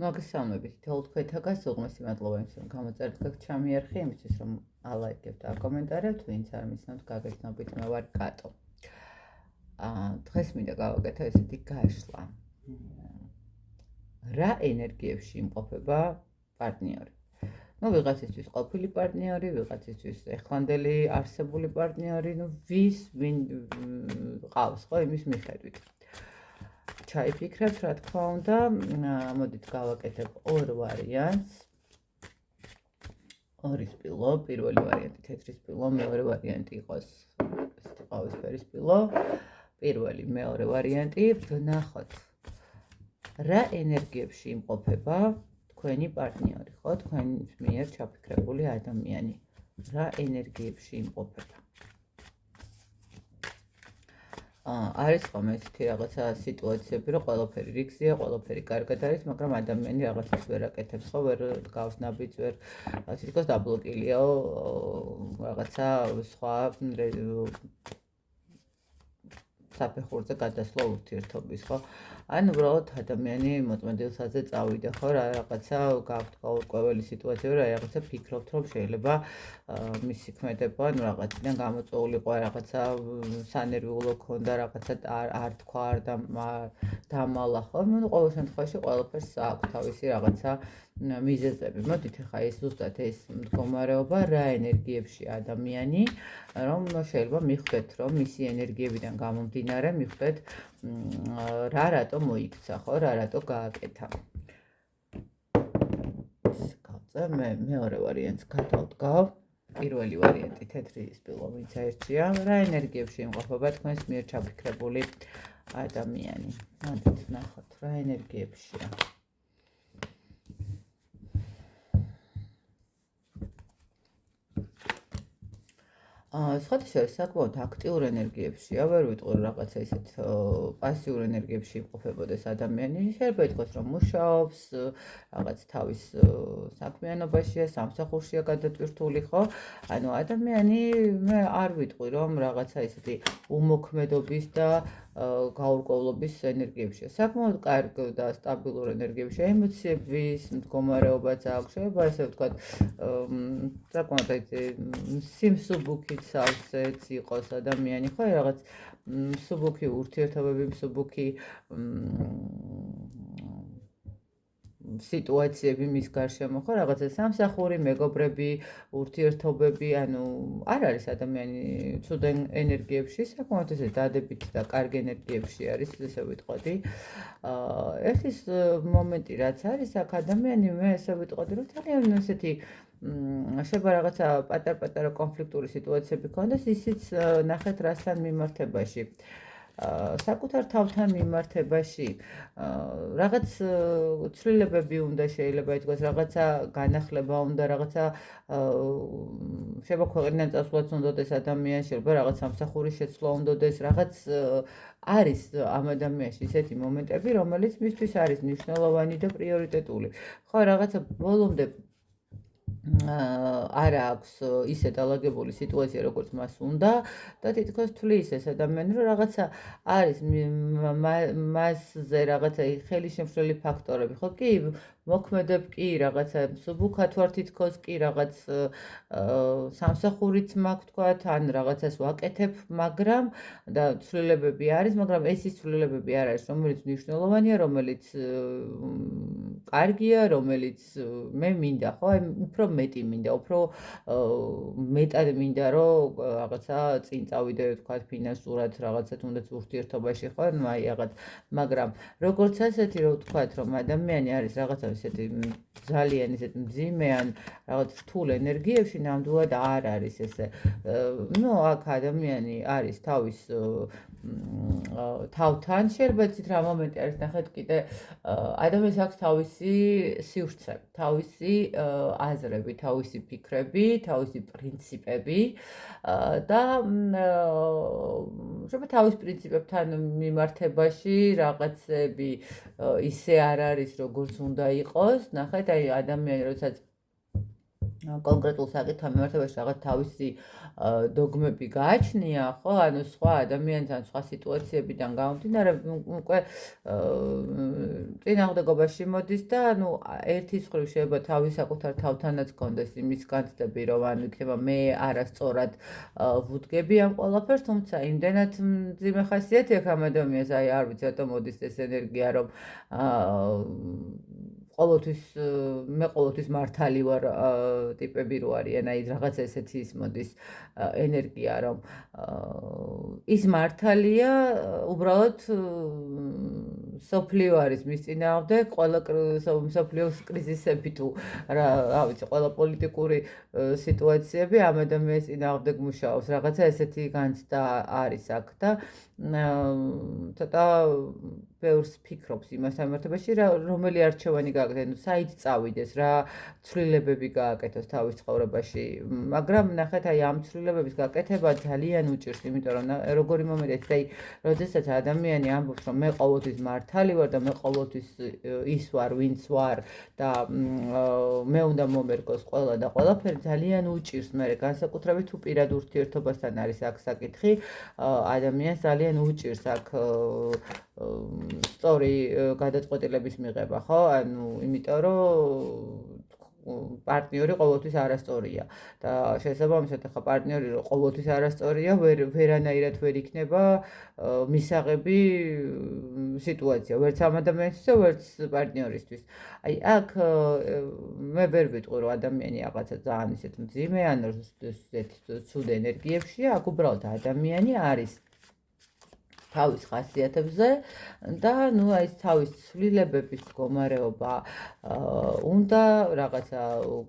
მოგესალმებით, თითოეულ თქვენთაგან უღმესი მადლობა იმისთვის, რომ გამოწერთ გაქ ჩამიარხი, იმისთვის, რომ ალაიქებთ, აკომენტარებთ, ვინც არ მიცნობთ გაგეცნობით, მე ვარ კატო. დღეს მინდა გავაკეთო ესეთი გაშლა. რა ენერგიებში იმყოფება პარტნიორი? ვიღაცისთვის ყოფილი პარტნიორი, ვიღაცისთვის ეხლანდელი არსებული პარტნიორი, ვინ ყავს, ხო, იმის მიხედვით. ჩაიფიქრებთ, რა თქმა უნდა, მოდით გავაკეთებ ორ ვარიანტს. ორი სპილო, პირველი ვარიანტი თეთრი სპილო, მეორე ვარიანტი იყოს ესეთი ყავისფერი სპილო. პირველი, მეორე ვარიანტი, ვნახოთ. რა ენერგიებში იმყოფება თქვენი პარტნიორი, ხო, თქვენს მიერ ჩაფიქრებული ადამიანი. რა ენერგიებში იმყოფება? არის ხოლმე ესეთი რაღაცა სიტუაციები, რომ ყველაფერი რიგზეა, ყველაფერი კარგად არის, მაგრამ ადამიანი რაღაცას ვერ აკეთებს, ხო, ვერ გავს ნაბიჯს, ვერ თითქოს დაბლოკილიაო რაღაცა სხვა საფეხურზე გადასვლა ურთიერთობის, ხო? ან უბრალოდ ადამიანი მოწმედილსაზე წავიდა, ხო, რაღაცა გაქვთ გაურკვეველი სიტუაცია, რაღაცა ფიქრობთ, რომ შეიძლება მისი ქმედება, რაღაციდან გამოწვეულიყო, რაღაცა სანერვიულო ქონდა, რაღაცა არ თქვა, არ დამალა, ხო? ყოველ შემთხვევაში ყველაფერს აქვს თავისი რაღაცა მიზეზები. მოდით ახლა ეს ზუსტად ეს მდგომარეობა რა ენერგიებში ადამიანი, რომ შეიძლება მიხვდეთ, რომ მისი ენერგიებიდან გამომდინარე მიხვდეთ რა რატო მოიქცა, ხო, რა რატო გააკეთა. გავწევ მე მეორე ვარიანტს გადავდგავ. პირველი ვარიანტი თეთრი სპილო ვინც აირჩია, რა ენერგიებში იმყოფება თქვენს მიერ ჩაფიქრებული ადამიანი. მოდით ვნახოთ, რა ენერგიებშია. სხვათა შორის საკმაოდ აქტიურ ენერგიებშია, ვერ ვიტყვი რაღაცა ისეთ პასიურ ენერგიებში იმყოფებოდეს ადამიანი. შეიძლება ითქვას, რომ მუშაობს, რაღაც თავის საქმიანობაშია, სამსახურშია გადატვირთული, ხო? ანუ ადამიანი მე არ ვიტყვი, რომ რაღაცა ისეთი უმოქმედობის და გაურკვევლობის ენერგიებშია. საკმაოდ კარგ და სტაბილურ ენერგიებშია, ემოციების მდგომარეობაც აქვს, შეიძლება ესე ვთქვათ, საკმაოდ სიმსუბუქი სავსეც იყოს ადამიანი, ხო, რაღაც მსუბუქი ურთიერთობები, მსუბუქი სიტუაციები მის გარშემო, ხო, რაღაცა სამსახური, მეგობრები, ურთიერთობები, ანუ არ არის ადამიანი ცუდ ენერგიებში, საკმაოდ ესე დადებით და კარგ ენერგიებში არის, ესე ვიტყოდი. ერთის მომენტი რაც არის, აქ ადამიანი მე ესე ვიტყოდი, რომ ძალიან ესეთი შეიძლება რაღაცა პატარ-პატარა კონფლიქტური სიტუაციები ქონდეს, ისიც ნახეთ რასთან მიმართებაში. საკუთარ თავთან მიმართებაში რაღაც ცვლილებები უნდა შეიძლება ითქვას, რაღაცა განახლება უნდა, რაღაცა შეიძლება ქვეყნიდან წასვლაც უნდადეს ადამიანს, შეიძლება რაღაც სამსახურის შეცვლა უნდადეს, რაღაც არის ამ ადამიანში ისეთი მომენტები, რომელიც მისთვის არის მნიშვნელოვანი და პრიორიტეტული. ხო, რაღაცა ბოლომდე არ აქვს ისე დალაგებული სიტუაცია, როგორც მას უნდა და თითქოს თვლის ეს ადამიანი, რომ რაღაცა არის მასზე რაღაცა ხელისშემშლელი ფაქტორები, ხო, კი, მოქმედებ კი, რაღაცა მსუბუქად ვარ თითქოს კი, რაღაც სამსახურიც მაქვს თქვათ, ან რაღაცას ვაკეთებ, მაგრამ და ცვლილებები არის, მაგრამ ეს ის ცვლილებები არ არის, რომელიც მნიშვნელოვანია, რომელიც კარგია, რომელიც მე მინდა, ხო, აი უფრო მეტი მინდა, უფრო მეტად მინდა, რომ რაღაცა წინ წავიდე, ვთქვათ, ფინანსურად, რაღაცა თუნდაც ურთიერთობაში, ხო, აი რაღაც, მაგრამ როგორც ასეთი, რომ ვთქვათ, რომ ადამიანი არის რაღაცა ისეთი ძალიან ისეთი მძიმე ან რაღაც რთულ ენერგიებში, ნამდვილად არ არის ესე. აქ ადამიანი არის თავის თავთან, შეიძლება იცით რა მომენტი არის, ნახეთ კიდე ადამიანს აქვს თავისი სივრცე, თავისი აზრები, თავისი ფიქრები, თავისი პრინციპები და შეიძლება თავის პრინციპებთან მიმართებაში რაღაცები ისე არ არის, როგორც უნდა იყოს. ნახეთ, აი ადამიანი როდესაც კონკრეტულ საკითხთან მიმართებაში რაღაც თავისი დოგმები გააჩნია, ხო? ანუ სხვა ადამიანთან, სხვა სიტუაციებიდან გამომდინარე, უკვე წინააღმდეგობაში მოდის და ანუ ერთის მხრივ შეიძლება თავის საკუთარ თავთანაც კონდეს იმის განცდები, რომ ანუ იქნება მე არასწორად ვუდგები ამ ყველაფერს, თუმცა იმდენად მძიმე ხასიათი აქვს ამ ადამიანს, აი არ ვიცი, რატომ მოდის ეს ენერგია, რომ მე ყოველთვის მართალი ვარ ტიპები რო არიან, აი რაღაცა ესეთი ის მოდის ენერგია, რომ ის მართალია, უბრალოდ სოფლიო არის მის წინააღმდეგ, ყველა სოფლიოს კრიზისები თუ რა ვიცი, ყველა პოლიტიკური სიტუაციები ამ ადამიანის წინააღმდეგ მუშაობს, რაღაცა ესეთი განცდა არის აქ და ცოტა ბევრს ფიქრობს იმასთან მიმართებაში, რომელი არჩევანი გააკეთოს, ну საით წავიდეს, რა ცვლილებები გააკეთოს თავის ცხოვრებაში, მაგრამ ნახეთ, აი ამ ცვლილებების გაკეთება ძალიან უჭირს, იმიტომ რომ როგორი მომენტიც, აი, როდესაც ადამიანი ამბობს, რომ მე ყოველთვის მართალი ვარ და მე ყოველთვის ის ვარ, ვინც ვარ და მე უნდა მომერგოს ყველა და ყველაფერი, ძალიან უჭირს მე განსაკუთრებით თუ პირად ურთიერთობასთან არის აქ საკითხი, ადამიანს ძალიან უჭირს აქ სწორი გადაწყვეტილების მიღება, ხო? ანუ იმიტომ რომ პარტნიორი ყოველთვის არასწორია და შესაბამისად ახლა პარტნიორი რომ ყოველთვის არასწორია, ვერანაირად ვერ იქნება მისაღები სიტუაცია, ვერც ამ ადამიანისთვის, ვერც პარტნიორისთვის. აი აქ მე ვერ ვიტყვი რომ ადამიანი რაღაცა ძალიან ისეთ მძიმე ან ისეთ ცუდ ენერგიებშია, აქ უბრალოდ ადამიანი არის თავის ხასიათებზე და ნუ აი თავის ცვლილებების მდგომარეობა უნდა რაღაცა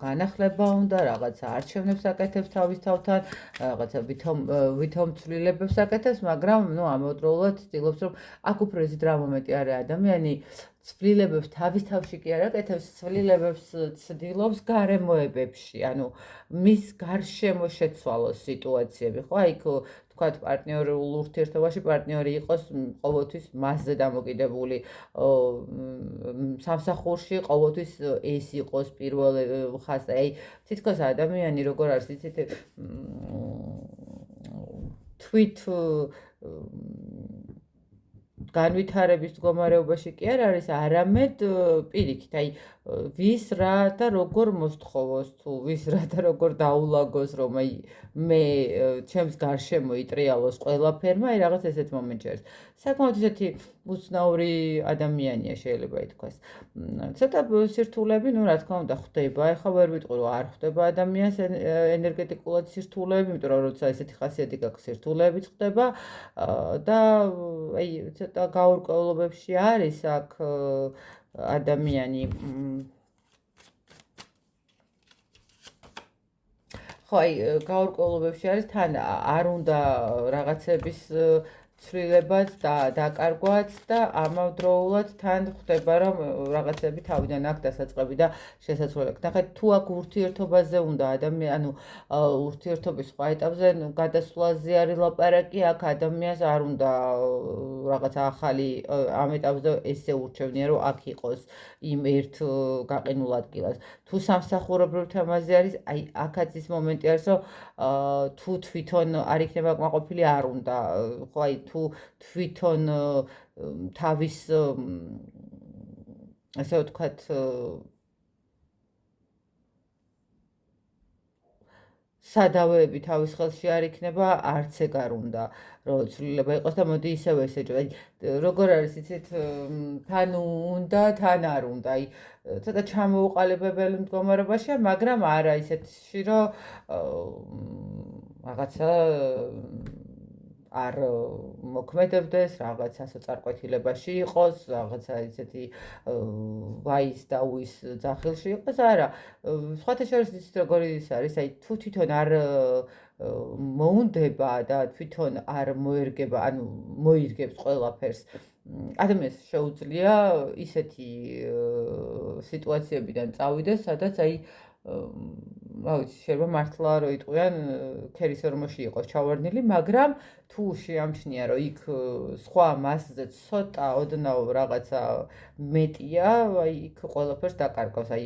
განახლება უნდა, რაღაცა არჩევნებს აკეთებს თავის თავთან, რაღაცა ვითომ ცვლილებებს აკეთებს, მაგრამ ნუ ამავდროულად ცდილობს რომ აქ უფრო ისეთ რა მომენტი არის ადამიანი ცვლილებებს თავის თავში კი არ აკეთებს, ცვლილებებს ცდილობს გარემოებებში, ანუ მის გარშემო შეცვალოს სიტუაციები, ხო? აი თქვათ პარტნიორულ ურთიერთობაში პარტნიორი იყოს ყოველთვის მასზე დამოკიდებული, სამსახურში ყოველთვის ეს იყოს პირველ ხაზზე. აი თითქოს ადამიანი როგორ არის, იცით, თვით განვითარების მდგომარეობაში კი არ არის, არამედ პირიქით, აი ვის რა და როგორ მოსთხოვოს თუ ვის რა და როგორ დაულაგოს, რომ აი მე ჩემს გარშემო იტრიალოს ყველაფერმა, აი რაღაც ესეთ მომენტი არის. საკმაოდ ისეთი უცნაური ადამიანია შეიძლება ითქვას. ცოტა სირთულეები, ну რა თქმა უნდა ხდება, ეხლა ვერ ვიტყვი რომ არ ხდება ადამიანს ენერგეტიკულად სირთულეები, იმიტომ რომ როცა ესეთი ხასიათი გაქვს, სირთულეებიც ხდება და აი ცოტა გაურკვევლობებში არის აქ ადამიანი. ხო, აი გაურკვევლობებში არის, თან არ უნდა რაღაცების ცვლილებაც და დაკარგვაც და ამავდროულად თან ხდება რომ რაღაცები თავიდან აქ დასაწყები და შესაძლებელი. ნახეთ, თუ აქ ურთიერთობაზე უნდა ანუ ურთიერთობის სხვა ეტაპზე გადასვლაზე არის ლაპარაკი, აქ ადამიანს არ უნდა რაღაც ახალი ამ ეტაპზე ესე ურჩევნია რომ აქ იყოს იმ ერთ გაყინულ ადგილას. თუ სამსახურებრივ თემაზე არის, აი აქაც ის მომენტი არის, რომ თუ თვითონ არ იქნება კმაყოფილი, არ უნდა, ხო, აი თუ თვითონ თავის ასე ვთქვათ სადავეები თავის ხელში არ იქნება, არც ეგ არ უნდა რომ ცვლილება იყოს და მოდი ისევ ესეჯო. აი როგორ არის, იცით, თან უნდა, თან არ უნდა. აი ცოტა ჩამოუყალიბებელი მდგომარეობაშია, მაგრამ არა ისეთში, რომ რაღაცა არ მოქმედებდეს, რაღაცა საწარკვეთილებაში იყოს, რაღაცა ისეთი ვაის და უის ძახილში იყოს, არა. სხვათა შორის იცით როგორი ის არის, აი თუ თვითონ არ მოუნდება და თვითონ არ მოერგება, ანუ მოირგებს ყველაფერს, ადამიანს შეუძლია ისეთი სიტუაციებიდან წავიდეს, სადაც აი რა ვიცი, შეიძლება მართლა რომ იტყვიან ქერის ორმოში იყოს ჩავარდნილი, მაგრამ თუ შეამჩნია, რომ იქ სხვა მასზე ცოტა ოდნავ რაღაცა მეტია, აი იქ ყველაფერს დაკარგავს. აი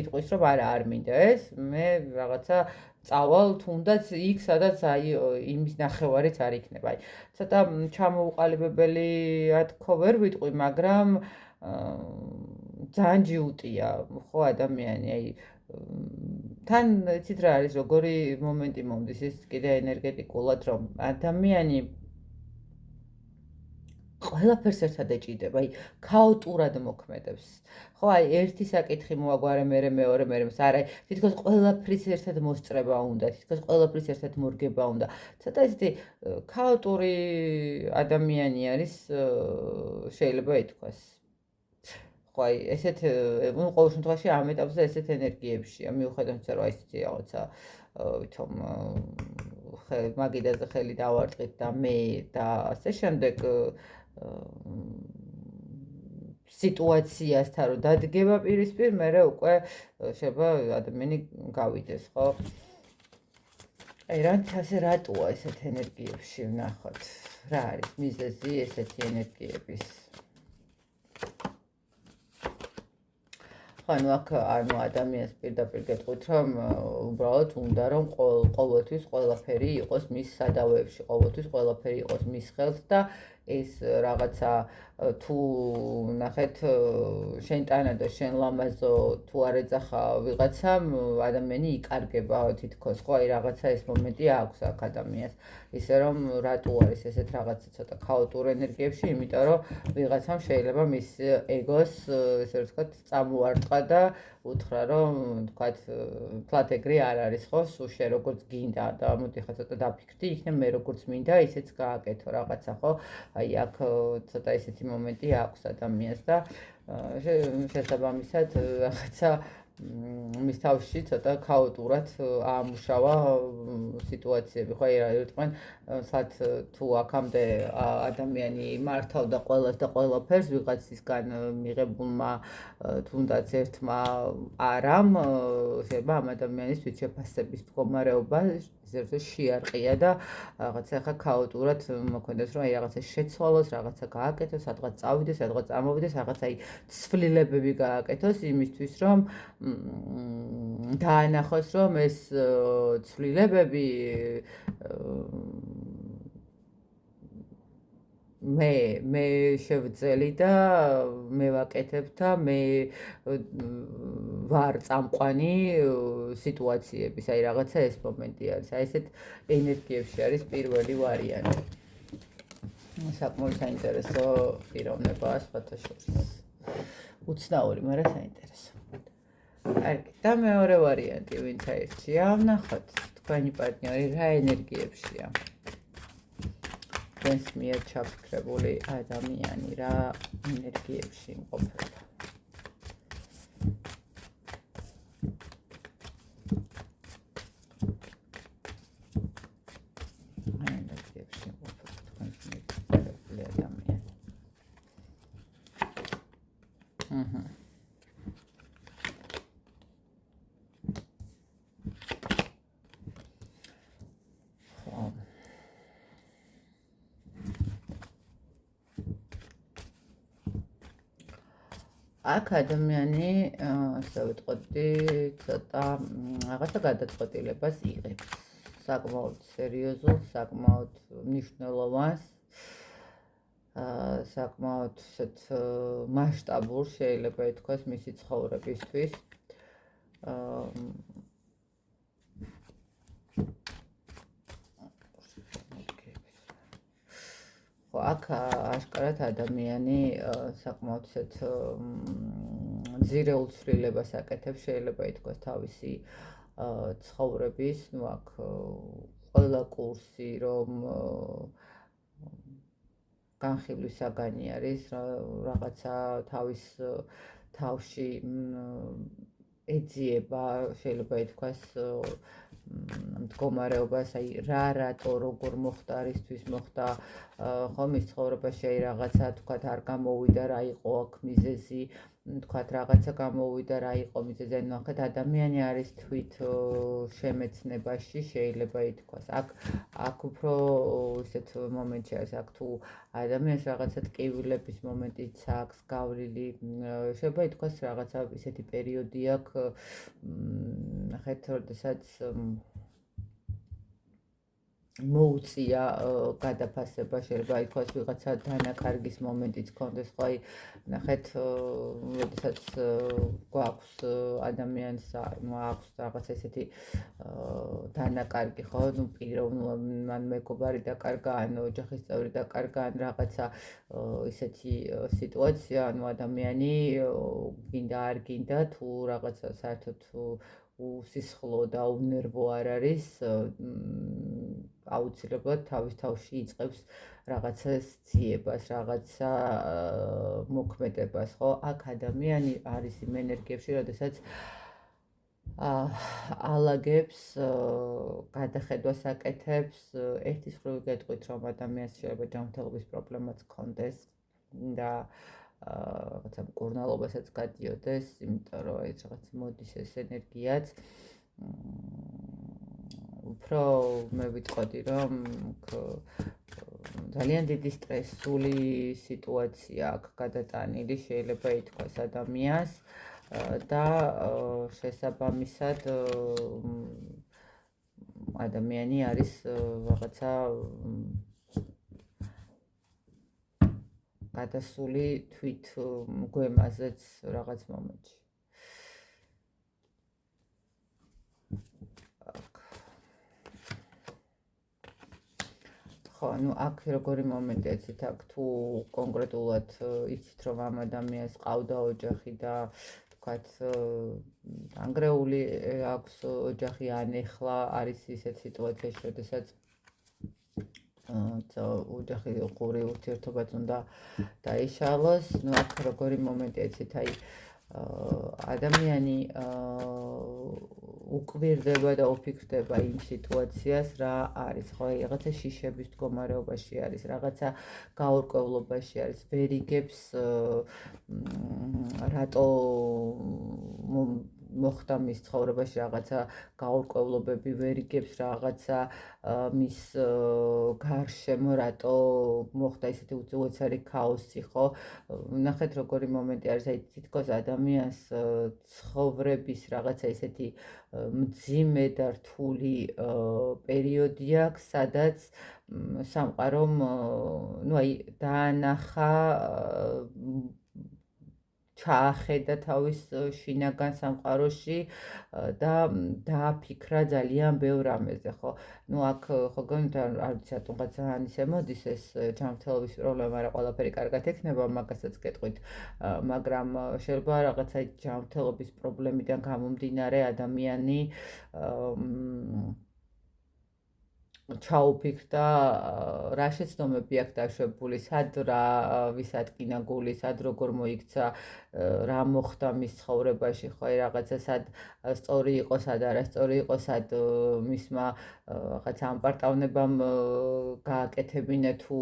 იტყვის რომ არა, არ მინდა ეს, მე რაღაცა წავალ თუნდაც იქ, სადაც აი იმის ნახევარიც არ იქნება. აი ცოტა ჩამოუყალიბებელად ხო ვერ ვიტყვი, მაგრამ ძალიან ჯიუტია ხო ადამიანი, აი თან იცით რა არის, როგორი მომენტი მომდის ის კიდე ენერგეტიკულად, რომ ადამიანი ყველაფერს ერთად ეჭიდება, აი ქაოტურად მოქმედებს. ხო, აი ერთი საკითხი მოაგვარე, მეორე, არა, თითქოს ყველაფრის ერთად მოსწრება უნდა, თითქოს ყველაფრის ერთად მორგება უნდა. ცოტა ისეთი ქაოტური ადამიანი არის, შეიძლება ითქვას. ხო, აი ესეთ, ну, ყოველ შემთხვევაში ამ ეტაპზე ესეთ ენერგიებშია, მიუხედავად იმისა, რომ აი ესეთი რაღაცა ვითომ მაგიდაზე ხელი დავარტყით და მე და ასე შემდეგ სიტუაციასთან რომ დადგება პირისპირ, მერე უკვე შეიძლება ადამიანი გავიდეს, ხო? აი ასე რატოა ესეთ ენერგიებში ვნახოთ? რა არის მიზეზი ესეთი ენერგიების? ანუ აქ ანუ ადამიანს პირდაპირ გეტყვით, რომ უბრალოდ უნდა რომ ყოველთვის ყველაფერი იყოს მის სადავეებში, ყოველთვის ყველაფერი იყოს მის ხელს და ეს რაღაცა თუ ნახეთ შენ ტანადო, შენ ლამაზო, თუ არ ეძახა ვიღაცამ, ადამიანი იკარგება თითქოს, ხო, აი რაღაცა ეს მომენტი აქვს აქ ადამიანს. ისე რომ რატო არის ესეთ რაღაცა ცოტა ქაოტურ ენერგიებში, იმიტომ რომ ვიღაცამ შეიძლება მის ეგოს, ესე ვთქვათ, წამოარტყა და უთხრა რომ თქვათ თლათ ეგრე არ არის, ხო, სულ შე როგორც გინდა და მოდი ხა ცოტა დაფიქრდი, იქნებ მე როგორც მინდა, ისეც გააკეთო რაღაცა, ხო? აი აქ ცოტა ესეთი მომენტი აქვს ადამიანს და შესაბამისად რაღაცა მის თავში ცოტა ქაოტურად აამუშავა სიტუაციები, ხო, ერთმან სად თუ აქამდე ადამიანი მართავდა ყველას და ყველაფერს ვიღაცისგან მიღებულმა თუნდაც ერთმა არამ, შეიძლება ამ ადამიანისთვის შეფასების მდგომარეობა ზერზე შეარყია და რაღაცა ხა ქაოტურად მოქმედებს, რომ აი რაღაცა შეცვალოს, რაღაცა გააკეთოს, სადღაც წავიდეს, სადღაც წამოვიდეს, რაღაცა აი ცვლილებები გააკეთოს იმისთვის, რომ დაანახოს, რომ ეს ცვლილებები მე შევძელი და მე ვაკეთებ და მე ვარ წამყვანი სიტუაციების, აი რაღაცა ეს მომენტი არის. აი ესეთ ენერგიებში არის პირველი ვარიანტი. საკმაოდ საინტერესო პიროვნებაა სხვათა შორის. უცნაური, მაგრამ საინტერესო. კარგი, და მეორე ვარიანტი ვინც აირჩია, ვნახოთ თქვენი პარტნიორი რა ენერგიებშია. თქვენს მიერ ჩაფიქრებული ადამიანი რა ენერგიებში იმყოფება. ენერგიებში იმყოფება თქვენს მიერ ჩაფიქრებული ადამიანი. აქ ადამიანი, ასე ვიტყოდი, ცოტა რაღაცა გადაწყვეტილებას იღებს. საკმაოდ სერიოზულ, საკმაოდ მნიშვნელოვანს, საკმაოდ ისეთ მასშტაბურ შეიძლება ითქვას მისი ცხოვრებისთვის. აქ აშკარად ადამიანი საკმაოდ ისეთ ძირეულ ცვლილებას აკეთებს, შეიძლება ითქვას თავისი ცხოვრების, ну აქ ყველა კურსი რომ განხილვის საგანი არის, რაღაცა თავის თავში ეძიება, შეიძლება ითქვას მდგომარეობას, აი რატო, როგორ მოხდა, რისთვის მოხდა, ხო, მის ცხოვრებაში აი რაღაცა თქვათ არ გამოვიდა, რა იყო აქ მიზეზი, თქვათ რაღაცა გამოვიდა რა იყო მიზეზი, ნახეთ ადამიანი არის თვით შემეცნებაში, შეიძლება ითქვას. აქ უფრო ისეთ მომენტში არის, აქ თუ ადამიანს რაღაცა ტკივილების მომენტიც აქვს გავლილი, შეიძლება ითქვას რაღაცა ისეთი პერიოდი აქვს, ნახეთ, როდესაც მოუწია გადაფასება, შეიძლება ითქვას ვიღაცა დანაკარგის მომენტიც კონდეს, ხო აი ნახეთ, როდესაც გვაქვს ადამიანს აქვს რაღაცა ესეთი დანაკარგი, ხო, ნუ მან მეგობარი დაკარგა, ან ოჯახის წევრი დაკარგა, ან რაღაცა ისეთი სიტუაცია, ანუ ადამიანი გინდა არ გინდა, თუ რაღაცა საერთოდ უსისხლო და უნერვო არ არის, აუცილებლად თავის თავში იწყებს რაღაცას ძიებას, რაღაცა მოქმედებას, ხო? აქ ადამიანი არის იმ ენერგიებში, როდესაც ალაგებს, გადახედვას აკეთებს, ერთის მხრივ გეტყვით, რომ ადამიანს შეიძლება ჯანმრთელობის პრობლემაც ჰქონდეს და რაღაცა მკურნალობასაც გადიოდეს, იმიტომ რომ ეს რაღაც მოდის ეს ენერგიაც. უფრო მე ვიტყოდი, რომ ძალიან დიდი სტრესული სიტუაცია აქვს გადატანილი, შეიძლება ითქვას ადამიანს და შესაბამისად ადამიანი არის რაღაცა გადასული თვით მგვემაზეც რაღაც მომენტში. ხო, ну აქ როგორი მომენტია, იცით, აქ თუ კონკრეტულად იცით, რომ ამ ადამიანს ყავდა ოჯახი და თქვათ ანგრეული აქვს ოჯახი, ან ეხლა არის ისეთ სიტუაციაში, როდესაც ოჯახი ყური ურთიერთობაც უნდა დაიშალოს, ну აქ როგორი მომენტია, იცით, აი ადამიანი უკვირდება და უფიქრდება იმ სიტუაციას, რა არის, ხო, რაღაცა შიშების მდგომარეობაში არის, რაღაცა გაურკვევლობაში არის, ვერ იგებს რატო მოხდა მის ცხოვრებაში რაღაცა გაურკვევლობები, ვერ იგებს რაღაცა მის გარშემო რატო მოხდა ისეთი უწუხარი ქაოსი, ხო? ნახეთ როგორი მომენტი არის, აი თითქოს ადამიანს ცხოვრების რაღაცა ისეთი მძიმე და რთული პერიოდი აქვს, სადაც სამყარომ, ну აი დაანახა, ჩაახედა თავის შინაგან სამყაროში და დააფიქრა ძალიან ბევრ რამეზე, ხო? ну აქ ხო გონიათ, არ ვიცი, რატომღაც ძალიან ისე მოდის ეს ჯანმრთელობის პრობლემა, რა ყველაფერი კარგად ექნება, მაგასაც გეტყვით, მაგრამ შეიძლება რაღაცა ჯანმრთელობის პრობლემიდან გამომდინარე ადამიანი ჩაუფიქრდა, რა შეცდომები აქვს დაშვებული, სად რა ვისადგინა გული, სად როგორ მოიქცა, რა მოხდა მის ცხოვრებაში, ხო, რაღაცა სად სწორი იყო, სად არასწორი იყო, სად მისმა რაღაც ამპარტავნებამ გააკეთებინა, თუ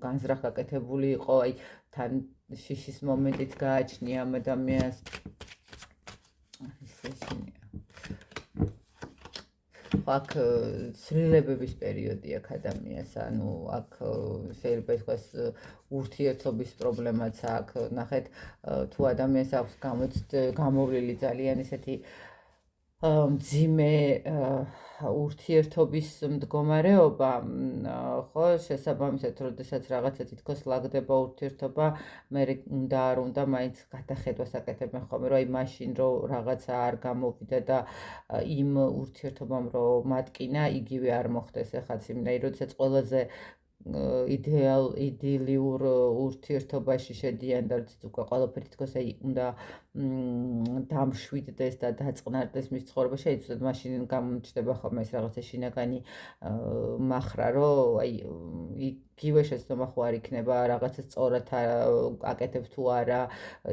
განზრახ გაკეთებული იყო, აი თან შიშის მომენტიც გააჩნია ამ ადამიანს. აქ ცვლილებების პერიოდი აქვს ადამიანს, ანუ აქ შეიძლება ითქვას ურთიერთობის პრობლემაც აქვს, ნახეთ, თუ ადამიანს აქვს გამოვლილი ძალიან ესეთი მძიმე ურთიერთობის მდგომარეობა, ხო, შესაბამისად, როდესაც რაღაცა თითქოს ლაგდება ურთიერთობა, მე უნდა არ უნდა მაინც გადახედვას აკეთებენ ხოლმე, რომ აი მაშინ რომ რაღაცა არ გამოვიდა და იმ ურთიერთობამ რომ მატკინა, იგივე არ მოხდეს ეხაც, იმდენად როდესაც ყველაზე იდილიურ ურთიერთობაში შედიან და როდესაც უკვე ყველაფერი თითქოს აი უნდა დამშვიდდეს და დაწყნარდეს მის ცხოვრებაში, აი ზუსტად მაშინ გამოჩნდება ხოლმე ეს რაღაცა შინაგანი მახრა, რომ აი გივე შეცდომა ხო არ იქნება, რაღაცა სწორად აკეთებ თუ არა,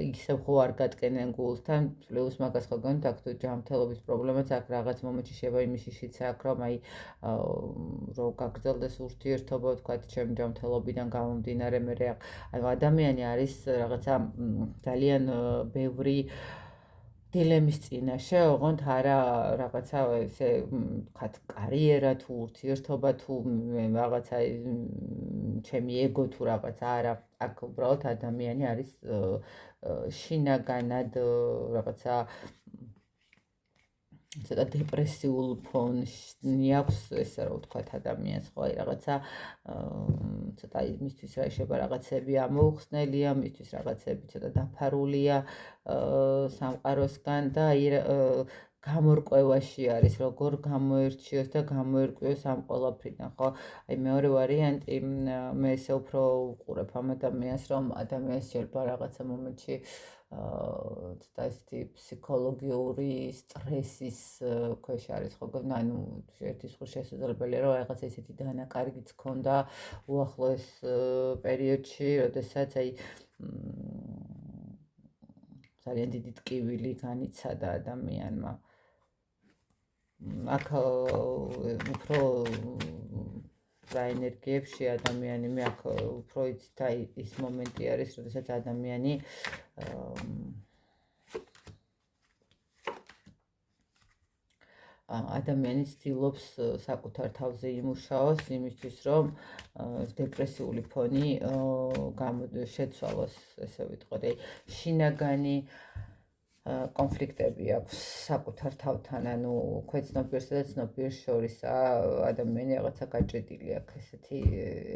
ისევ ხო არ გაწკენენ გულს თან, პლუს მაგას ხო გონით აქ თუ ჯანმრთელობის პრობლემაც აქ რაღაც მომენტში შევა იმისი შიც აქ რომ აი რომ გაგრძელდეს ურთიერთობა, ვთქვათ, ჩემი ჯანმრთელობიდან გამომდინარე, მე აი ადამიანი არის რაღაცა ძალიან ბევრი დილემის წინაშე, ოღონდ არა რაღაცა ესე ვთქვათ, კარიერა თუ ურთიერთობა თუ რაღაცა ჩემი ეგო თუ რაღაცა არა, აქ უბრალოდ ადამიანი არის შინაგანად რაღაცა ცოტა დეპრესიულ ფონში აქვს ესე რომ ვთქვათ ადამიანს ხო აი რაღაცა ცოტა იმისთვის რა შეიძლება რაღაცები ამოუხსნელია, მისთვის რაღაცები ცოტა დაფარულია სამყაროსგან და აი გამორკვევაში არის, როგორ გამოერჩიოს და გამოერკვიოს ამ ყველაფრიდან, ხო? აი მეორე ვარიანტი, მე ესე უფრო ვყურებ ამ ადამიანს, რომ ადამიანს შეიძლება რაღაცა მომენტში ცოტა ისეთი ფსიქოლოგიური სტრესის ქვეშ არის, ხო? ანუ ერთის ხო შესაძლებელია, რომ რაღაცა ისეთი დანაკარგიც ქონდა უახლოეს პერიოდში, როდესაც აი ძალიან დიდი ტკივილი განიცადა ადამიანმა. აქ უფრო რა ენერგიებში ადამიანი მე აქ უფრო იცით აი ის მომენტი არის, როდესაც ადამიანი ადამიანი ცდილობს საკუთარ თავზე იმუშაოს იმისთვის, რომ დეპრესიული ფონი შეცვალოს, ესე ვიტყოდი, შინაგანი კონფლიქტები აქვს საკუთარ თავთან, ანუ ქვეცნობიერსა და ცნობიერს შორის ადამიანი რაღაცა გაჭედილი აქვს ესეთი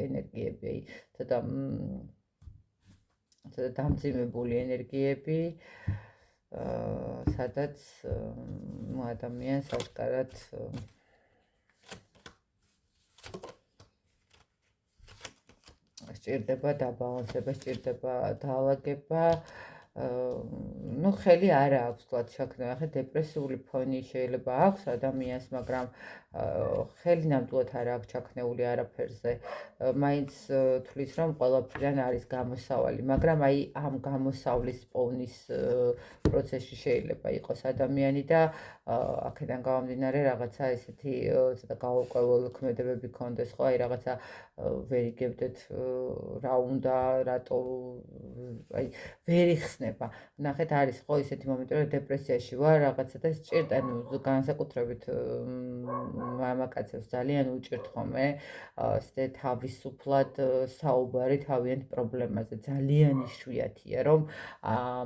ენერგიები, ცოტა დამძიმებული ენერგიები, სადაც ადამიანს აშკარად სჭირდება დაბალანსება, სჭირდება დაალაგება, ну ხელი არ აქვს თქვათ შაქნა, ახლა დეპრესიული ფონი შეიძლება აქვს ადამიანს, მაგრამ ხელი ნამდვილად არ აქვს ჩაქნეული არაფერზე. მაინც თulis რომ ყველაფრიდან არის გამოსავალი, მაგრამ აი ამ გამოსავლის პოვნის პროცესში შეიძლება იყოს ადამიანი და აქედან გამომდინარე რაღაცა ესეთი ცოტა გაურკვეველი ქმედებები ქონდეს, ხო, აი რაღაცა ვერ იგებდეთ რა უნდა, რატო აი ვერ იხსნება. ნახეთ არის ხო ისეთი მომენტი, რომ დეპრესიაში ვარ, რაღაცა და სჭირდა, ანუ განსაკუთრებით მამაკაცებს ძალიან უჭირთ ხოლმე ესე თავისუფლად საუბარი თავიანთ პრობლემაზე. ძალიან იშვიათია, რომ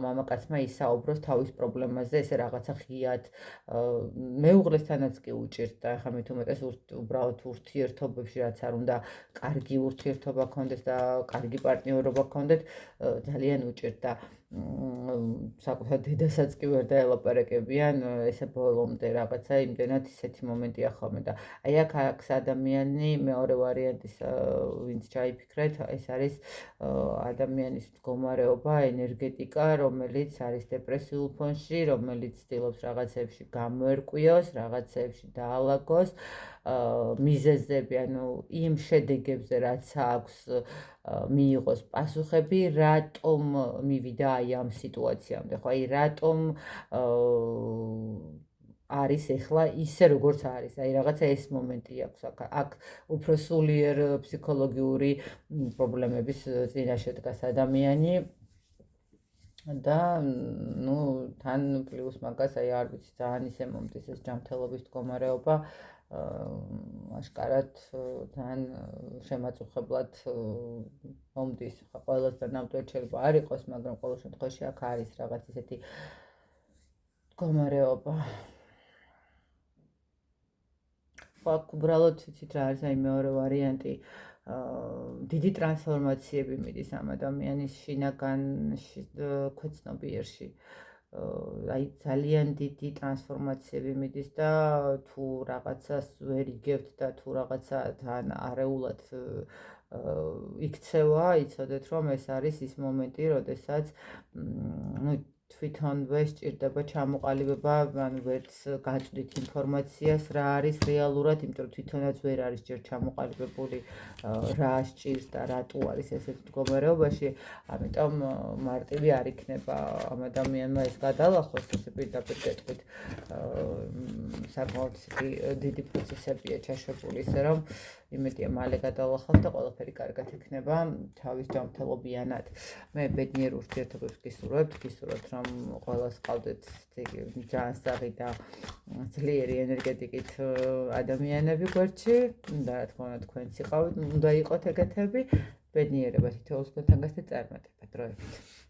მამაკაცმა ისაუბროს თავის პრობლემაზე, ესე რაღაცა ღიად მეუღლესთანაც კი უჭირთ და ახლა მით უმეტეს უბრალოდ ურთიერთობებში რაც არ უნდა კარგი ურთიერთობა ქონდეს და კარგი პარტნიორობა ქონდეთ, ძალიან უჭირთ და საკუთარ დედასაც კი ვერ დაელაპარაკებიან ესე ბოლომდე რაღაცა იმდენად ისეთი მომენტია ხოლმე და აი აქ ადამიანი მეორე ვარიანტის ვინც ჩაიფიქრეთ, ეს არის ადამიანის მდგომარეობა, ენერგეტიკა, რომელიც არის დეპრესიულ ფონში, რომელიც ცდილობს რაღაცებში გამოერკვიოს, რაღაცებში დაალაგოს, მიზეზები, ანუ იმ შედეგებზე, რაც აქვს მიიღოს პასუხები, რატომ მივიდა აი ამ სიტუაციამდე, ხო, აი რატომ არის ახლა ისე როგორც არის, აი რაღაცა ეს მომენტი აქვს აქ უფრო სულიერ ფსიქოლოგიური პრობლემების წინაშე დგას ადამიანი და ну თან პლუს მაგას აი არ ვიცი ძალიან ისე მომდის ეს ჯანმრთელობის მდგომარეობა აშკარად თან შემაწუხებლად მომდის ყველასთან ნამდვილად შეიძლება არ იყოს, მაგრამ ყოველ შემთხვევაში აქ არის რაღაც ისეთი მდგომარეობა. აქ უბრალოდ იცით რა არის აი მეორე ვარიანტი დიდი ტრანსფორმაციები მიდის ამ ადამიანის შინაგან ქვეცნობიერში. აი ძალიან დიდი ტრანსფორმაციები მიდის და თუ რაღაცას ვერ იგებთ და თუ რაღაცა თან არეულად იქცევა, იცოდეთ რომ ეს არის ის მომენტი, როდესაც თვითონვე სჭირდება ჩამოყალიბება, ანუ ვერც გაწვდით ინფორმაციას, რა არის რეალურად, იმიტომ რომ თვითონაც ვერ არის ჯერ ჩამოყალიბებული, რა სჭირს და რატო არის ესეთ მდგომარეობაში, ამიტომ მარტივი არ იქნება ამ ადამიანმა ეს გადალახოს, ესე პირდაპირ გეტყვით, საკმაოდ დიდი პროცესებია ჩაშვებული, ისე რომ იმედია მალე გადალახავს და ყველაფერი კარგად იქნება თავის ჯანმრთელობიანად. მე ბედნიერ ურთიერთობებს გისურვებთ, რომ ყველას ყავდეთ ჯანსაღი და ძლიერი ენერგეტიკით ადამიანები გვერდში და რა თქმა უნდა თქვენც უნდა იყოთ ეგეთები. ბედნიერება თითოეულს თქვენთანგას და წარმატება დროებით.